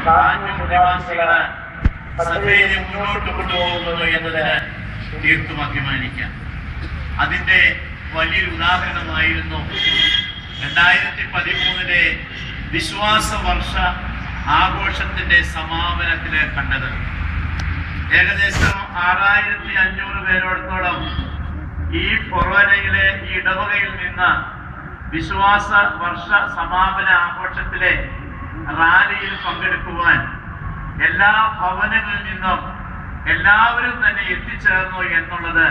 നിവാസികള് സഭയെ മുന്നോട്ട് കൊണ്ടുപോകുന്നു എന്നതിന് തീർത്തും അഭിമാനിക്കാം. അതിന്റെ വലിയൊരു ഉദാഹരണമായിരുന്നു 2013 വിശ്വാസ വർഷ ആഘോഷത്തിന്റെ സമാപനത്തില് കണ്ടത്. ഏകദേശം 6500 പേരോടത്തോളം ഈ ഫൊറോനയിലെ ഈ ഇടവകയിൽ നിന്ന് വിശ്വാസ വർഷ സമാപന ആഘോഷത്തിലെ റാലിയിൽ പങ്കെടുക്കുവാൻ എല്ലാ ഭവനങ്ങളിൽ നിന്നും എല്ലാവരും തന്നെ എത്തിച്ചേർന്നു എന്നുള്ളത്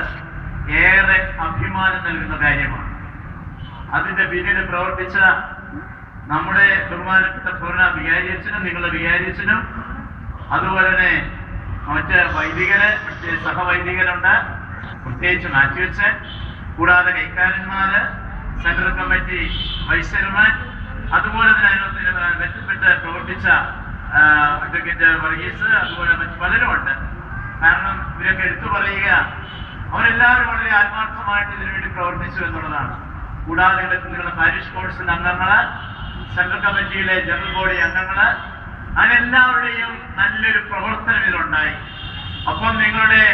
ഏറെ അഭിമാനം നൽകുന്ന കാര്യമാണ്. അതിന്റെ പിന്നിൽ പ്രവർത്തിച്ച നമ്മുടെ ബഹുമാനപ്പെട്ട ഫൊറോന വികാരിയച്ഛനും നിങ്ങളുടെ വികാരിയച്ഛനും അതുപോലെ തന്നെ മറ്റ് വൈദികര്, മറ്റ് സഹവൈദികരുണ്ട്, പ്രത്യേകിച്ച് മാത്യുവച്ചൻ, കൂടാതെ കൈക്കാരന്മാര്, സെൻട്രൽ കമ്മിറ്റി വൈസ് ചെയർമാൻ, അതുപോലെ തന്നെ ബന്ധപ്പെട്ട് പ്രവർത്തിച്ച അഡ്വക്കേറ്റ് വർഗീസ്, അതുപോലെ മറ്റ് പലരും ഉണ്ട്. കാരണം ഇവരൊക്കെ എടുത്തു പറയുക, അവരെല്ലാവരും വളരെ ആത്മാർത്ഥമായിട്ട് ഇതിനുവേണ്ടി പ്രവർത്തിച്ചു എന്നുള്ളതാണ്. കൂടാതെ നിങ്ങളുടെ പാരിഷ് കൗൺസിൽ അംഗങ്ങള്, സെൻട്രൽ കമ്മിറ്റിയിലെ ജനറൽ ബോഡി അംഗങ്ങള്, അങ്ങനെ എല്ലാവരുടെയും നല്ലൊരു പ്രവർത്തനം ഇതിലുണ്ടായി. അപ്പം നിങ്ങളുടെ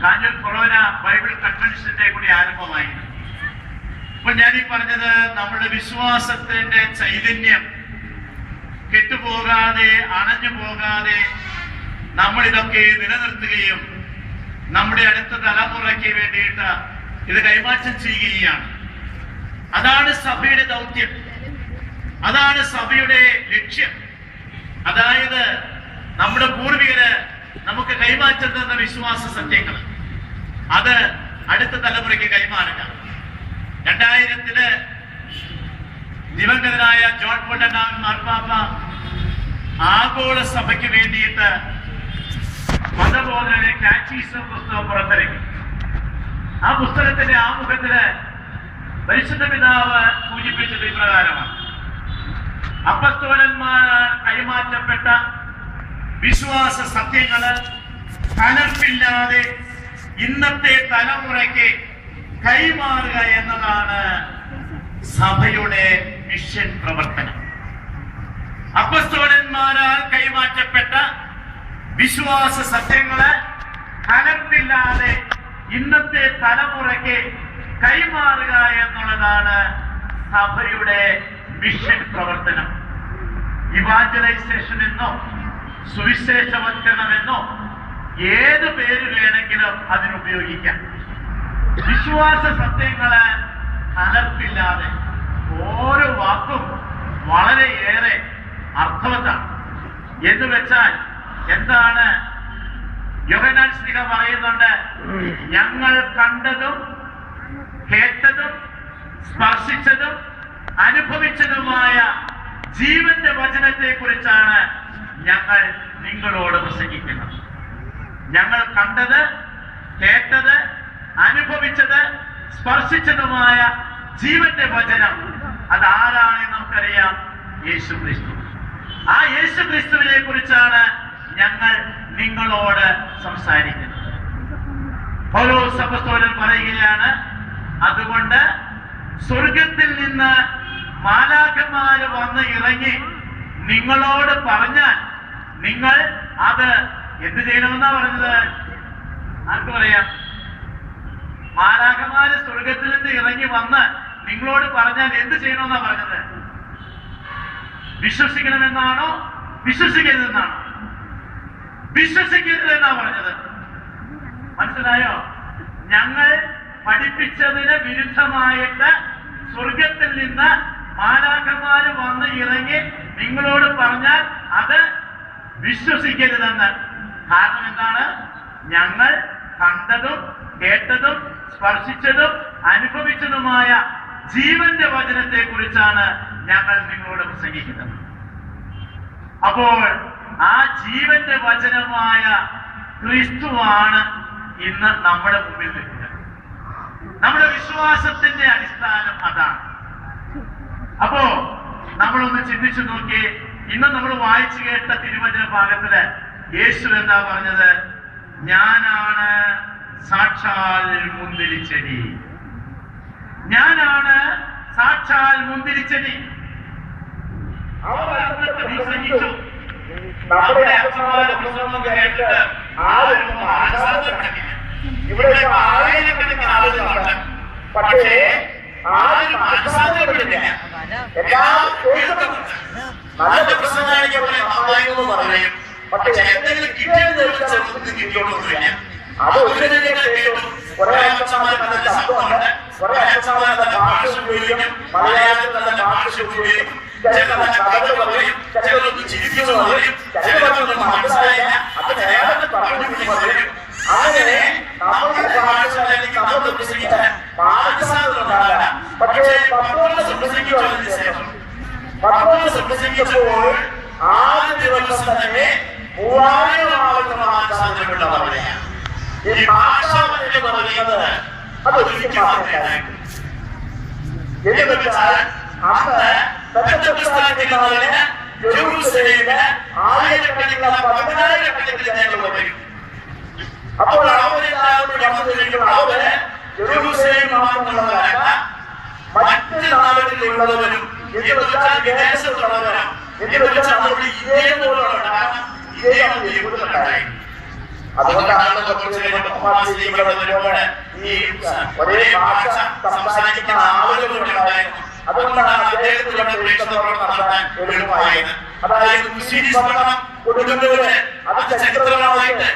കാഞ്ഞൂർ ഫൊറോന ബൈബിൾ കൺവെൻഷന്റെ കൂടി ആരംഭമായി. അപ്പൊ ഞാനീ പറഞ്ഞത് നമ്മുടെ വിശ്വാസത്തിന്റെ ചൈതന്യം കെട്ടുപോകാതെ, അണഞ്ഞു പോകാതെ നമ്മൾ ഇതൊക്കെ നിലനിർത്തുകയും നമ്മുടെ അടുത്ത തലമുറയ്ക്ക് വേണ്ടിയിട്ട് ഇത് കൈമാറ്റം ചെയ്യുകയാണ്. അതാണ് സഭയുടെ ദൗത്യം, അതാണ് സഭയുടെ ലക്ഷ്യം. അതായത് നമ്മുടെ പൂർവികര് നമുക്ക് കൈമാറ്റം തന്ന വിശ്വാസ സത്യങ്ങൾ അത് അടുത്ത തലമുറയ്ക്ക് കൈമാറുക. 2000 ദിവംഗതനായ ജോൺ പോൾ രണ്ടാമൻ മാർപ്പാപ്പ ആഗോള സഭയ്ക്ക് വേണ്ടിയിട്ട് മതബോധന കാറ്റീസം പുസ്തകം പുറത്തിറക്കി. ആ പുസ്തകത്തിന്റെ ആമുഖത്തില് പരിശുദ്ധ പിതാവ് സൂചിപ്പിച്ചത് ഇപ്രകാരമാണ്: അപ്പസ്തോലന്മാരാൽ കൈമാറ്റപ്പെട്ട വിശ്വാസ സത്യങ്ങള് കലർപ്പില്ലാതെ ഇന്നത്തെ തലമുറയ്ക്ക് കൈമാറുക എന്നതാണ് സഭയുടെ മിഷൻ പ്രവർത്തനം. അപ്പസ്തോലന്മാരാൽ കൈമാറ്റപ്പെട്ട വിശ്വാസ സത്യങ്ങള് കലർപ്പില്ലാതെ ഇന്നത്തെ തലമുറയ്ക്ക് കൈമാറുക എന്നുള്ളതാണ് സഭയുടെ മിഷൻ പ്രവർത്തനം. ഇവാഞ്ചലൈസേഷൻ എന്നോ സുവിശേഷവൽക്കരണം എന്നോ ഏത് പേര് വേണമെങ്കിലും അതിനുപയോഗിക്കാം. വിശ്വാസ സത്യങ്ങള് കലർപ്പില്ലാതെ, ഓരോ വാക്കും വളരെയേറെ അർത്ഥവത്താണ്. എന്ന് വെച്ചാൽ എന്താണ്? യോഹന്നാൻ ശ്ലീഹ പറയുന്നുണ്ട്, ഞങ്ങൾ കണ്ടതും കേട്ടതും സ്പർശിച്ചതും അനുഭവിച്ചതുമായ ജീവന്റെ വചനത്തെ കുറിച്ചാണ് ഞങ്ങൾ നിങ്ങളോട് പ്രസംഗിക്കുന്നത്. ഞങ്ങൾ കണ്ടത്, കേട്ടത്, അനുഭവിച്ചത്, സ്പർശിച്ചതുമായ ജീവന്റെ വചനം അതാരാണെന്ന് നമുക്കറിയാം, യേശു ക്രിസ്തു. ആ യേശു ക്രിസ്തുവിനെ കുറിച്ചാണ് ഞങ്ങൾ നിങ്ങളോട് സംസാരിക്കുന്നത്. പൗലോസ് അപ്പോസ്തലൻ പറയുകയാണ്, അതുകൊണ്ട് സ്വർഗത്തിൽ നിന്ന് മാലാഖമാര് വന്ന് ഇറങ്ങി നിങ്ങളോട് പറഞ്ഞാൽ നിങ്ങൾ അത് എന്ത് ചെയ്യണമെന്നാ പറഞ്ഞത്? ആർക്ക് പറയാം? മാലാഖമാര് സ്വർഗത്തിൽ നിന്ന് ഇറങ്ങി വന്ന് നിങ്ങളോട് പറഞ്ഞാൽ എന്ത് ചെയ്യണമെന്നാ പറഞ്ഞത്? വിശ്വസിക്കണമെന്നാണോ വിശ്വസിക്കരുതെന്നാണോ? വിശ്വസിക്കരുത് എന്നാ പറഞ്ഞത്. മനസ്സിലായോ? ഞങ്ങൾ പഠിപ്പിച്ചതിന് വിരുദ്ധമായിട്ട് സ്വർഗത്തിൽ നിന്ന് മാലാഖമാര് വന്ന് ഇറങ്ങി നിങ്ങളോട് പറഞ്ഞാൽ അത് വിശ്വസിക്കരുതെന്ന്. കാരണം എന്താണ്? ഞങ്ങൾ കണ്ടതും കേട്ടതും സ്പർശിച്ചതും അനുഭവിച്ചതുമായ ജീവന്റെ വചനത്തെ കുറിച്ചാണ് ഞങ്ങൾ നിങ്ങളോട് പ്രസംഗിക്കുന്നത്. അപ്പോൾ ആ ജീവന്റെ വചനമായ ക്രിസ്തുവാണ് ഇന്ന് നമ്മുടെ മുമ്പിൽ നിൽക്കുന്നത്. നമ്മുടെ വിശ്വാസത്തിന്റെ അടിസ്ഥാനം അതാണ്. അപ്പോ നമ്മളൊന്ന് ചിന്തിച്ചു നോക്കി. ഇന്ന് നമ്മൾ വായിച്ചു കേട്ട തിരുവചന ഭാഗത്തില് യേശു എന്താ പറഞ്ഞത്? ഞാനാണ് സാക്ഷാൽ മുന്തിരിച്ചെടി. ഞാനാണ് സാക്ഷാൽ മുന്തിരിച്ചെടി. പ്രസംഗിച്ചു. നമ്മുടെ അപ്പന്മാരുടെ പ്രസംഗം കേട്ടിട്ട് ആരും മാനസാന്തരപ്പെട്ടില്ല. ഇവിടെ ആയിരക്കണക്കിന് ആളുകളുണ്ട്, പക്ഷേ ആരും മാനസാന്തരപ്പെട്ടില്ല. എല്ലാവരും കേൾക്കുന്നുണ്ട്. നല്ല പ്രസംഗമാണെങ്കിൽ നന്നായെന്ന് പറയും, പക്ഷെ എന്തെങ്കിലും കിട്ടിയെന്ന് ചോദിച്ചാൽ ഒന്നും കിട്ടിയോളൊന്നുമില്ല. അത് ഒരു കേട്ടു. കുറെ അച്ഛന്മാർ നല്ല ശബ്ദമുണ്ട്, കുറെ അച്ഛന്മാർ നല്ല ഭാഷ ഉപയോഗിക്കും, മലയാളത്തിൽ നല്ല ഭാഷ ഉപയോഗിക്കും, ചില നല്ല കഥകൾ പറയും, ചിലരൊന്നും ചിരിക്കുന്നു പറയും, ചിലർ പറഞ്ഞൊന്നും മനസ്സിലായില്ല, അത് നേരത്തെ പറഞ്ഞു പറയും. അങ്ങനെ നമ്മളുടെ ഭാഷ അല്ലെങ്കിൽ നമ്മൾ പ്രസംഗിക്കാൻ മാനസാന്തരമുണ്ടാകാം. പക്ഷേ പത്രോസ് പ്രസംഗിക്കുന്നതിന് ശേഷം പത്രോസ് പ്രസംഗിച്ചപ്പോൾ ആദ്യ ദിവസം തന്നെ 3000 ആളുകൾ മാനസാന്തരപ്പെട്ടവരാണ്. ഈ ഭാഷ എന്ന് പറയുന്നത് അതൊരിക്കലും മാത്രമല്ല. എന്ന് വെച്ചാൽ അന്ന് പെന്തക്കോസ്താലിന് ജെറൂസലേമിന് ആയിരക്കണക്കിന് 10,000 ജനങ്ങൾ വരും. അപ്പോൾ അവരെല്ലാവരും വന്നു കഴിയുമ്പോൾ അവര് ജെറൂസലേം മാത്രമുള്ളവരല്ല, മറ്റ് നാടുകളിലുള്ളവരും എന്ന് വെച്ചാൽ വിദേശത്തുള്ളവരും എന്ന് വെച്ചാൽ നമ്മുടെ ഇതേപോലുണ്ടാകും. ഇതേ യഹൂദനുണ്ടായി. അതുകൊണ്ടാണ് ഈ ഒരേ ഭാഷ സംസാരിക്കുന്ന ആളുകളുണ്ടായിരുന്നു. അതുകൊണ്ടാണ് അദ്ദേഹത്തിലുള്ള നടത്താൻ എളുപ്പമായത്. അതായത് മുസ്ലിം പഠനം കൊടുക്കുന്നവര് അത് ചരിത്രപരമായിട്ട്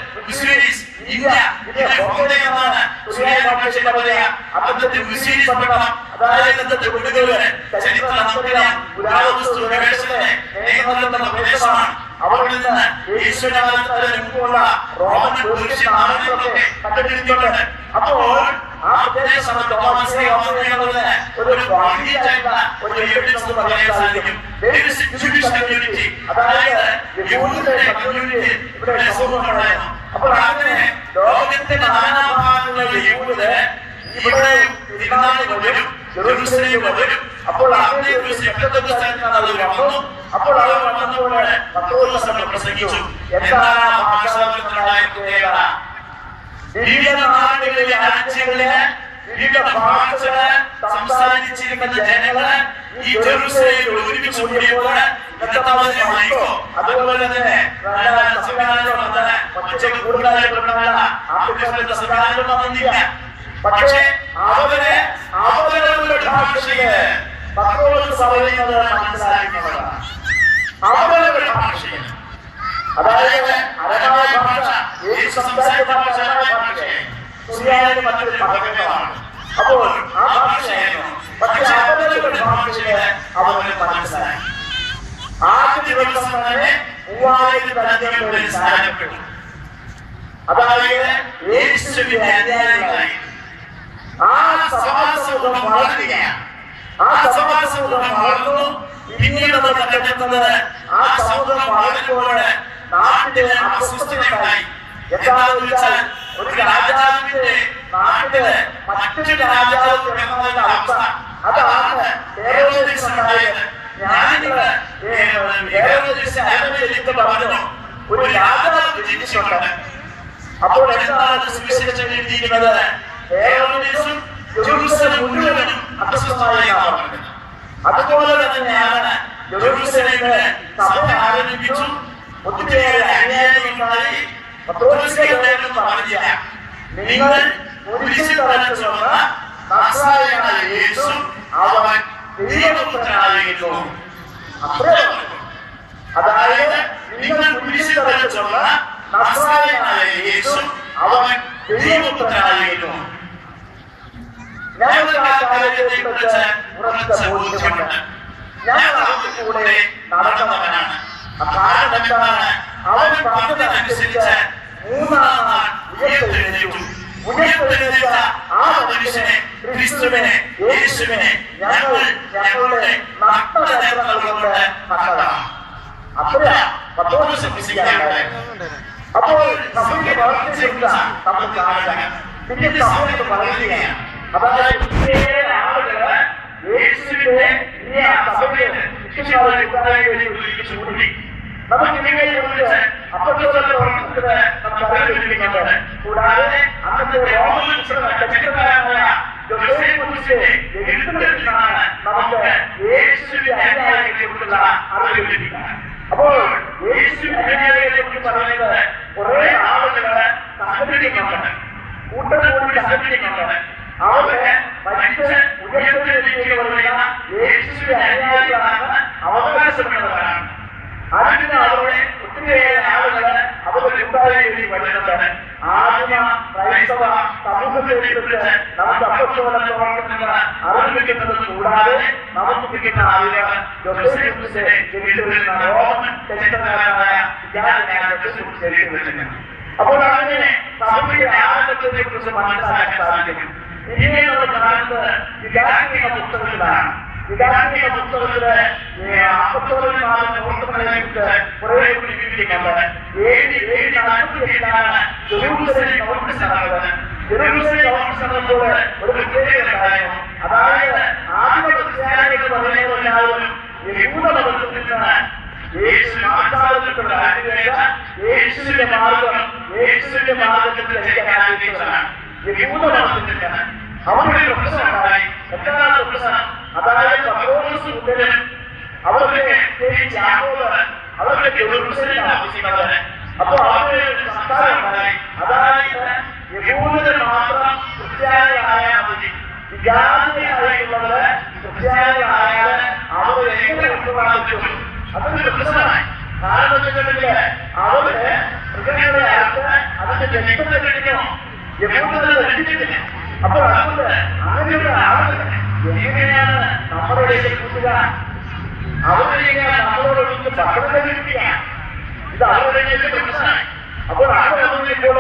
ഇല്ല, ഇത് ബോംബെയാണ് ഭാഷയിൽ പറയാ. അന്നത്തെ മുസ്ലിം പഠനം അതായത് കൊടുക്കുന്നവര് ചരിത്ര നമ്പറിയാം പുരാവസ്തു ഗവേഷണത്തിന്റെ പ്രദേശമാണ്. അവിടെ നിന്ന് യേശുവിനകത്തിന് മുമ്പുള്ള റോമൻ പേർഷ്യൻ നാടുകളൊക്കെ കണ്ടെടുത്തിട്ടുണ്ട്. അപ്പോൾ ആ പ്രദേശമാണ് തോമസ് ഒരു വാഹിയായിട്ടുള്ള ഒരു എവിഡൻസ് പറയാൻ സാധിക്കും. കമ്മ്യൂണിറ്റി, അതായത് യഹൂദരുടെ കമ്മ്യൂണിറ്റി ഇവിടെ സമൂഹമുണ്ടായിരുന്നു. അപ്പോൾ അങ്ങനെ ലോകത്തിന്റെ നാനാഭാഗങ്ങളിലുള്ള യഹൂദര് ഇവിടെ തിരുനാളിൽ വരും, ജെറൂസലേമിൽ വരും. അപ്പോൾ അവർ വന്നു. അപ്പോൾ അവർ വന്നപ്പോൾ പത്രോസ് പ്രസംഗിച്ചു. എന്താണ് ഭാഷാന്തരമുണ്ടായ വിവിധ നാടുകളിലെ രാജ്യങ്ങളിലെ വിവിധ ഭാഷകള് സംസാരിച്ചിരിക്കുന്ന ജനങ്ങള് ഈ ജെറൂസലേമിൽ ഒരുമിച്ച് കൂടിയപ്പോൾ വ്യക്തമായിക്കോ. അതുപോലെ തന്നെ സംവിധാനങ്ങളുണ്ട്, മറ്റു കൂടുതലായിട്ടുള്ള ആഫ്രിക്കയുടെ സംവിധാനങ്ങൾ വന്നില്ല. പക്ഷേ അവരുടെ ഭാഷയില് പത്രോസ് പറയുന്നത് മനസ്സിലാക്കുന്നതാണ്. അവരുടെ ഭാഷയിൽ, അതായത് അരമായ ഭാഷ, യേശു സംസാരിച്ച ഭാഷ അരമായ ഭാഷയാണ്, സുറിയാനിലെ മറ്റൊരു പഠനങ്ങളാണ്. അപ്പോൾ ആ ഭാഷയായിരുന്നു. പക്ഷെ അവരുടെ ഭാഷയില് അവർക്ക് മനസ്സിലായി. ആദ്യ ദിവസം തന്നെ 3000 പേര് സ്നാനപ്പെട്ടു. അതായത് യേശുവിന്റെ അനുയായികളായി. ആ സഭാസമൂഹം വളരുകയാണ്. ആ സഭാസമൂഹം വളർന്നു. പിന്നീട് നമ്മൾ കണ്ടെത്തുന്നത് ആ സമൂഹം വളരുമ്പോൾ നാട്ടിലെ അസ്വസ്ഥതയുണ്ടായി. എന്താണെന്ന് വെച്ചാൽ ഒരു രാജാവിന്റെ നാട്ടില് മറ്റൊരു രാജാവ് കിടന്നതിന്റെ അവസ്ഥ അതാണ് ഹെരോദേസിനുണ്ടായത്. ഞാനിങ്ങള് ഹെരോദേസിനെ അനുഭവിച്ചിട്ട് പറഞ്ഞു, ഒരു രാജാവ് ജനിച്ചിട്ടുണ്ട്. അപ്പോൾ എന്താണ് സുവിശേഷം എഴുതിയിരിക്കുന്നത്? ഹെരോദേസും ജെറൂസലേം മുഴുവനും അസ്വസ്ഥമായി പറഞ്ഞത്. അതുപോലെ തന്നെയാണ് ജെറൂസലേമില് സഭ ആരംഭിച്ചു. ഒത്തിരിയേറെ അനുയായികളുണ്ടായി. പത്രോസിനോട് പറഞ്ഞില്ല, നിങ്ങൾ കുരിശിൽ തറച്ചുള്ള നസ്രായനായ യേശു അവൻ ദൈവപുത്രനായിരുന്നു. അത്രേ പറഞ്ഞു. അതായത് നിങ്ങൾ കുരിശിൽ തറച്ചുള്ള നസ്രായനായ യേശു അവൻ ദൈവപുത്രനായിരുന്നു. ഞങ്ങൾക്ക് ആ കാര്യത്തെ കുറിച്ച് ഉറച്ച ബോധ്യമുണ്ട്. ഞങ്ങൾ അവർക്ക് കൂടെ നടന്നവനാണ്. കാരണം എന്താണ്? അവൻ പറഞ്ഞതനുസരിച്ച് 3-ാം നാൾ ഉയർത്തെഴുന്നേറ്റു. ഉയർത്തെഴുന്നേറ്റ ആ മനുഷ്യനെ, ക്രിസ്തുവിനെ, യേശുവിനെ ഞങ്ങളുടെ നഗ്നനേത്രങ്ങൾ കൊണ്ട് കണ്ടതാണ്. അത്രയാ പത്രോസ് വിശ്വസിക്കാനുണ്ടായത്. അപ്പോൾ സഭയുടെ വളർച്ചയെക്കുറിച്ച് നമ്മൾ കാണുക. പിന്നെ സഭയോട് പറയുകയാണ്, അതായത് ആളുകള് യേശുവിന്റെ ഈ സഭയില് ശിഷ്യന്മാരെ കൂടി നമുക്ക് ഇതിനെക്കുറിച്ച് അപ്പോസ്തലരുടെ പ്രവർത്തനത്തിന് നമുക്ക് അറിയിച്ചിരിക്കുന്നുണ്ട്. കൂടാതെ അന്നത്തെ റോമൻ ചരിത്രകാരനായ ജോസേഫുസിന്റെ എഴുത്തുകളിൽ നിന്നാണ് നമുക്ക് യേശുവിന്റെ അനുയായികളെ കുറിച്ചുള്ള അറിവ് വേണ്ടിയിട്ടാണ്. അപ്പോൾ യേശു അനുയായികളെ കുറിച്ച് പറയുന്നത് കുറെ ആളുകള് സംഘടിക്കുന്നുണ്ട്, കൂട്ടം കൂടി സംഘടിക്കുന്നുണ്ട്. അവര് മനുഷ്യ ഉയർത്തുന്ന പറയുന്ന യേശുവിന്റെ അനുയായികളാണ് അവകാശപ്പെടുന്നവരാണ്. അതിന് അവരുടെ ഒത്തിരിയേറെ ആളുകള് അവരുടെ കൂട്ടായ്മ വേണ്ടി വരുന്നുണ്ട്. ആദിമ ക്രൈസ്തവ സമൂഹത്തെ കുറിച്ച് നമുക്ക് അപ്പസ്തോല പ്രവർത്തനങ്ങൾ അറിവ് കിട്ടുന്നത് കൂടാതെ നമുക്ക് കിട്ടുന്ന അറിവ് ജോസേഫിന്റെ ചരിത്രത്തിൽ റോമൻ ചരിത്രകാരനായ ചരിത്രത്തിൽ. അപ്പോൾ അങ്ങനെ സഭയുടെ ആനന്ദത്തെ കുറിച്ച് മനസ്സിലാക്കാൻ സാധിക്കും. ഇനിയെ നമ്മൾ കാണുന്നത് വികാസിക പുസ്തകത്തിലാണ്. വികാസിക പുസ്തകത്തില് അപ്പസ്തോലന്മാരുടെ പ്രവർത്തനങ്ങളെ കുറിച്ച് കുറെ കൂടി വിവരിക്കുന്നുണ്ട്. 748 ജെറൂസലേം ഗവൺമെന്റ് നടന്നത്. ജെറൂസലേം ഗവൺമെന്റ് നടന്നപ്പോൾ ഒരു പ്രത്യേകത ഉണ്ടായിരുന്നു. അതായത് ആദിമ ക്രിസ്ത്യാനികൾ പറയുന്നവരെല്ലാവരും യഹൂദമതത്തിൽ നിന്ന് യേശു മാതാവിനുള്ള യേശുവിന്റെ മാർഗത്തിൽ ചരിക്കാൻ ആഗ്രഹിച്ചതാണ്. യഹൂദമതത്തിൽ നിന്ന് അവരുടെ പ്രശ്നമുണ്ടായി. എന്താണ് പ്രശ്നം? അതായത് പത്രോസും കൂട്ടരും അവരുടെ യാക്കോബ് അവരുടെ ജെറൂസലേമിൽ താമസിക്കുന്നത്. അപ്പൊ അവരുടെ സംസാരം ഉണ്ടായി. അതായത് യഹൂദർ മാത്രം ക്രിസ്ത്യാനികളായാൽ മതി, വിജാതിയായിട്ടുള്ളവര് ക്രിസ്ത്യാനികളായാൽ അവർ എങ്ങനെ ഉൾക്കൊള്ളാൻ പറ്റും? അതൊരു പ്രശ്നമായി. കാരണം വെച്ചിട്ടുണ്ടെങ്കിൽ അവര് മൃഗങ്ങളെ അറുത്ത് അതിന്റെ രക്തം കഴിക്കണോ? യഹൂദരെ രക്ഷിച്ചിട്ടില്ല. അപ്പോൾ അതുകൊണ്ട് അങ്ങനെയുള്ള ആളുകൾ എങ്ങനെയാണ് നമ്മുടെ ഇടയിൽ കൂട്ടുക? അവരെങ്ങനെയാണ് നമ്മളോട് ഭക്ഷണം കഴിക്കുക? ഇത് അവരുടെ പ്രശ്നമായി. അപ്പോൾ ഇപ്പോൾ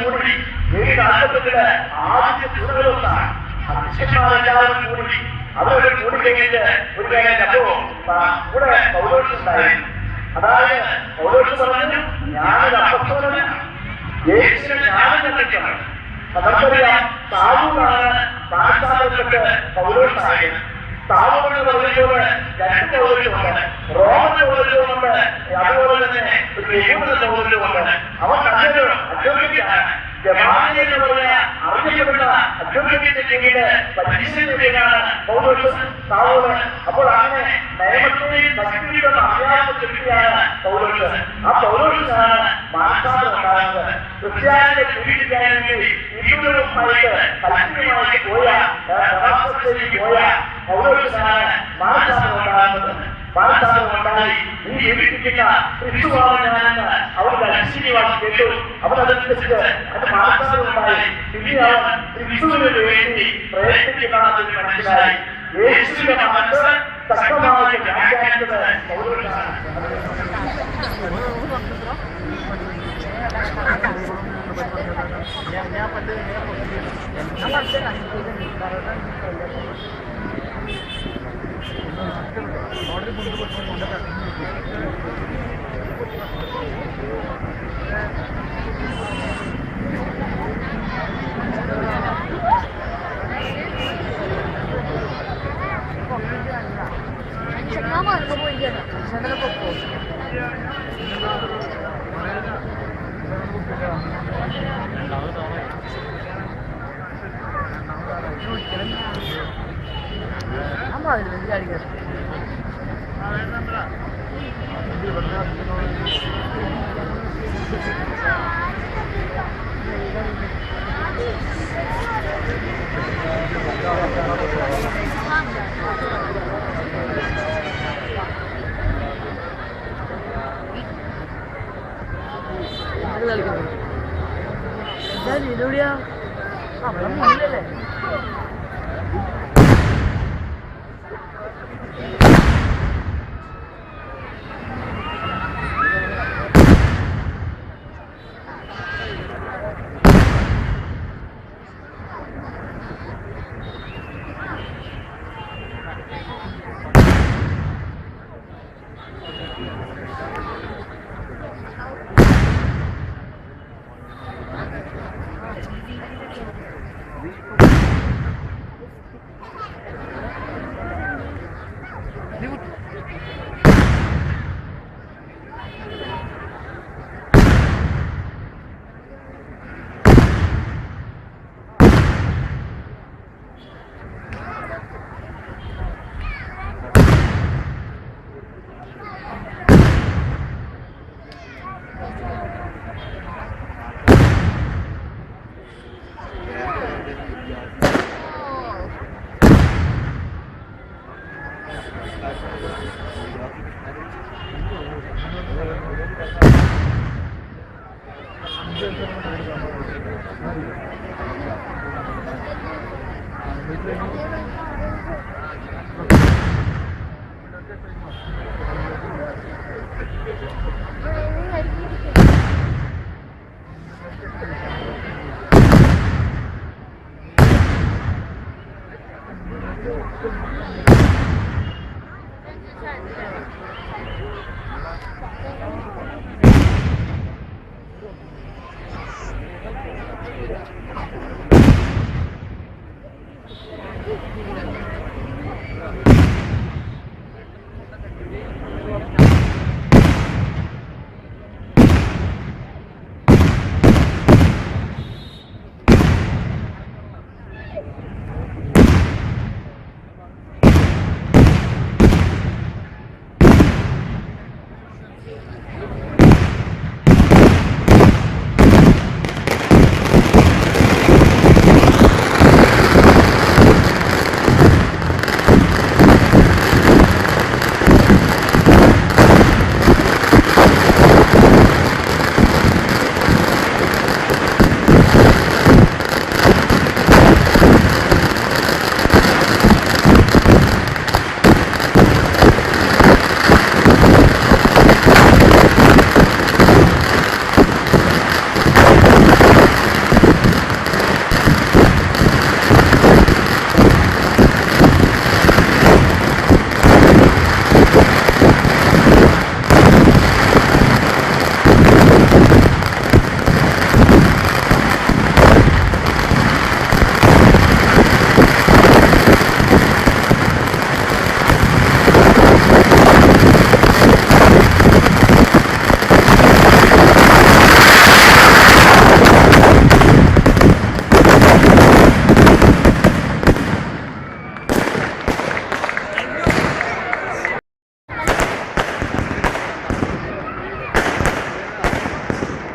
കൂടി 748 ആദ്യ സുരകളൊന്നാണ് അധ്യക്ഷന്മാരെല്ലാവരും കൂടി അവരുടെ കൂടി കഴിഞ്ഞിട്ട് ഒരു കാര്യം അപ്പോ കൂടെ പൗലോസ് ഉണ്ടായിരുന്നു. അതായത് പൗലോസ് പറഞ്ഞു, ഞാനൊരു അപ്പസ്തോലനാണ്, യേശുവിനെ ഞാനും കണ്ടിട്ടാണ്. നമുക്കറിയാം സാധുവാണ് സാക്ഷാത്പ്പെട്ട് പൗലോസായത്. സാധുവെന്ന് പറയുമ്പോൾ 2 പൗലോസുണ്ട്, റോമൻ പൗലോസുണ്ട്, അതുപോലെ തന്നെ യഹൂദ പൗലോസുണ്ട്. അവൻ നല്ലൊരു അഡ്വക്കേറ്റാണ്. ജമാഅത്തെ എന്ന് പറഞ്ഞ അറിയപ്പെടുന്ന അഡ്വക്കേറ്റിന്റെ കീഴില് പരിശീലനമാണ് പൗലോസ് സാവൂള്. അപ്പോൾ അങ്ങനെ നിയമത്തെയും ഭക്തിയുടെ അറിയാവുന്ന വ്യക്തിയാണ് പൗലോസ്. ആ പൗലോസിനാണ് മാനസാന്തരം ഉണ്ടാകുന്നത്. ക്രിസ്ത്യാനിയെ പീഡിപ്പിക്കാൻ വേണ്ടി ഹിന്ദുവുമായിട്ട് കൽപ്പിയുമായിട്ട് പോയ പൗലോസിനാണ് മാനസാന്തരം ഉണ്ടാകുന്നത്. മാനസാന്തരം ഉണ്ടായി ഈ ജീവിപ്പിക്കുന്ന ക്രിസ്തുവാണ് ഞാനെന്ന് അവർക്ക് അശ്വര്യവാദം കേട്ടു. അവരതനുസരിച്ച് അത് മാനസാന്തരം ഉണ്ടായി. പിന്നെ അവൻ ക്രിസ്തുവിന് വേണ്ടി പ്രയത്നിക്കുന്നതെന്ന് മനസ്സിലായി. യേശുവിന്റെ മനസ്സ് ശക്തമായി വ്യാഖ്യാനിച്ചത് പൗലോസാണ്. ഇതെവിടെയാ? അവിടെ മുന്നിലല്ലേ?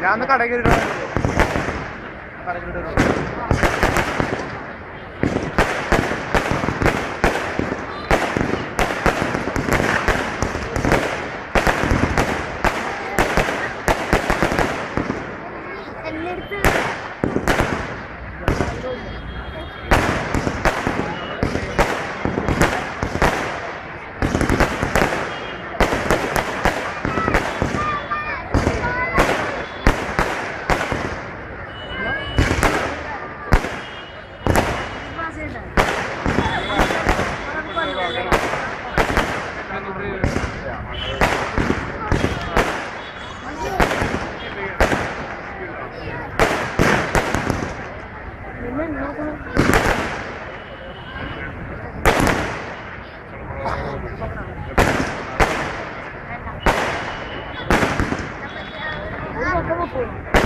ഞാൻ കടയിൽ ¿Cómo fue?